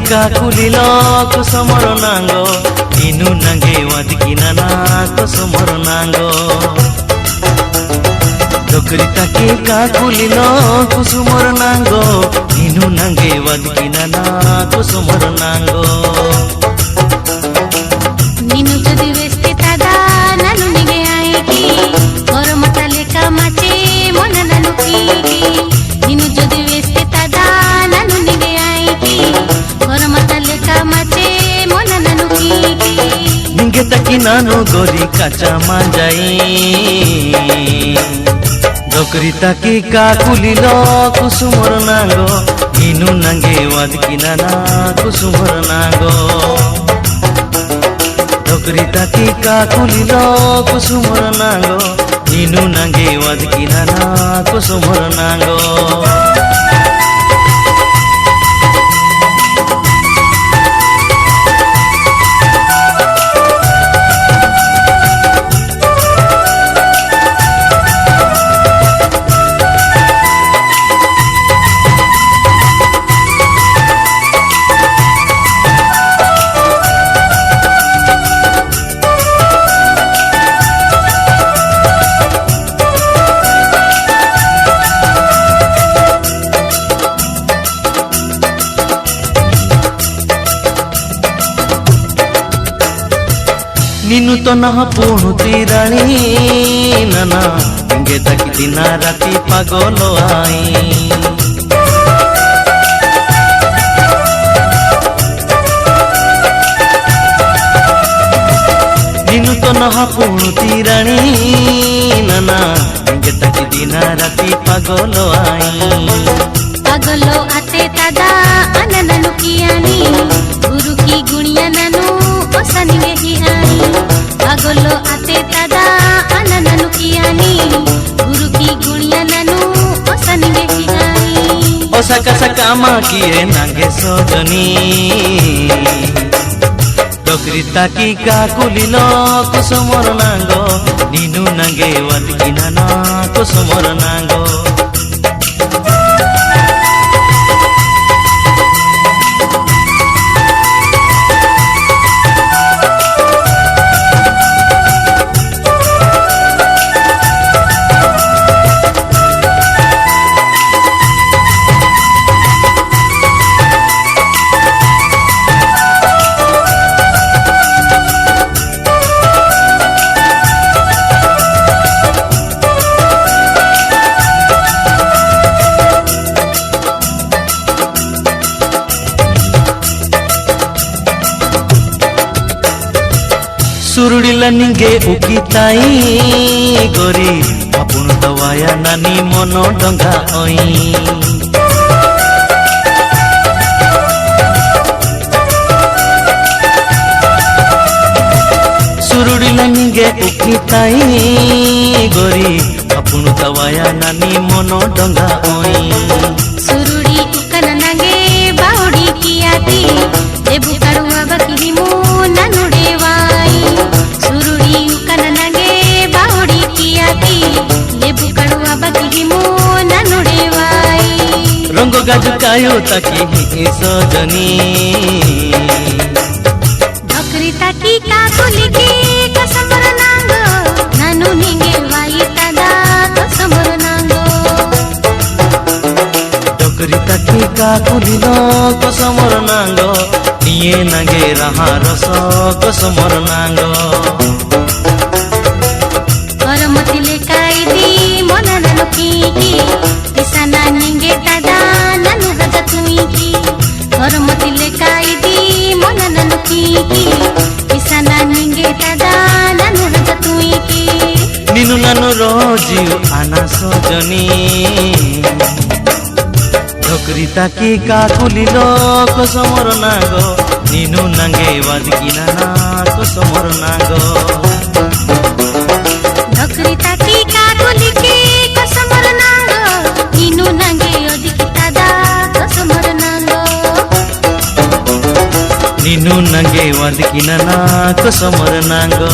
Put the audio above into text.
काकुलिलो कुसुमर नांगो इनु नंगे वदकिना ना कुसुमर नांगो डोकरी ताके काकुलिलो कुसुमर नांगो इनु नंगे वदकिना ना कुसुमर नांगो निनु जदि वेस्ते तदा ननु निगे आएगी और मतले का माचे मन ननु कीगी निनु जदि वेस्ते तदा ननु निगे आएगी और मतले का माचे मन ननु कीगी निगे तकी नानो गोरी काचा मांजाई डोकरी ताके काकुलिलो कुसुमर नांगो इनु नंगे वदकिना ना कुसुमर नांगो डोकरी ताके काकुलिलो कुसुमर नांगो इनु नंगे वदकिना ना कुसुमर नांगो निनु तो ना पुणुती राणी नाना इंगे तक दिना राती पागल आई निनु तो ना पुणुती राणी नाना इंगे तक दिना राती पागल आई पागलो आते तदा अनननु कियानी गुरु की गुणिया ननु ओसनी ही आई पागलो आते तदा अनननु कियानी गुरु की गुणिया ननु ओसनी ही आई ओसाका सकामा किए नागे सजनी डोकरी ताकी काकुलिलो कुसुमर नांगो निनु नंगे वदकिना ना कुसुमर नांगो सुरुडिला निगे उकिताई गोरी अपुन दवाया नानी मन डंगा ओई सुरुडिला निगे उकिताई गोरी अपुन दवाया नानी मन डंगा ओई सुरुडी उकन नगे बाउडी कियाती देबु काडुआ बकी मु ननु देवाई सुरुडी उकन नगे बाउडी कियाती देबु काडुआ बकी मु ननु देवाई रंग गाजु कायो ताकी ही सजनी डोकरी ताकी काकुली की कसमर नांगो ननु निगे वाई तदा कसमर नांगो डोकरी ताकी काकुलिलो कुसुमर नांगो निये नगे रहा रस कुसुमर नांगो करमतिले काईदी मन ननु कीकी किसाना निगे तदा ननु गज तुईकी करमतिले काईदी मन ननु कीकी किसाना निगे तदा ननु गज तुईकी निनु नानु रोजियो आना सजनी ಡೊಕ್ರಿ ತಾಕಿ ಕಾಕುಲಿಲೋ ಕೊಸಮರ ನಾಗೋ ನೀನು ನಂಗೆ ವಾದಿಕಿನ ಕೊಸಮರ ನಾಗೋ ಡೊಕ್ರಿ ತಾಕಿ ಕಾಕುಲಿಕೆ ಕೊಸಮರ ನಾಗೋ ನೀನು ನಂಗೆ ಒದಿಕಿತಾದ ಕೊಸಮರ ನಾಗೋ ನೀನು ನಂಗೆ ವಾದಿಕಿನ ಕೊಸಮರ ನಾಗೋ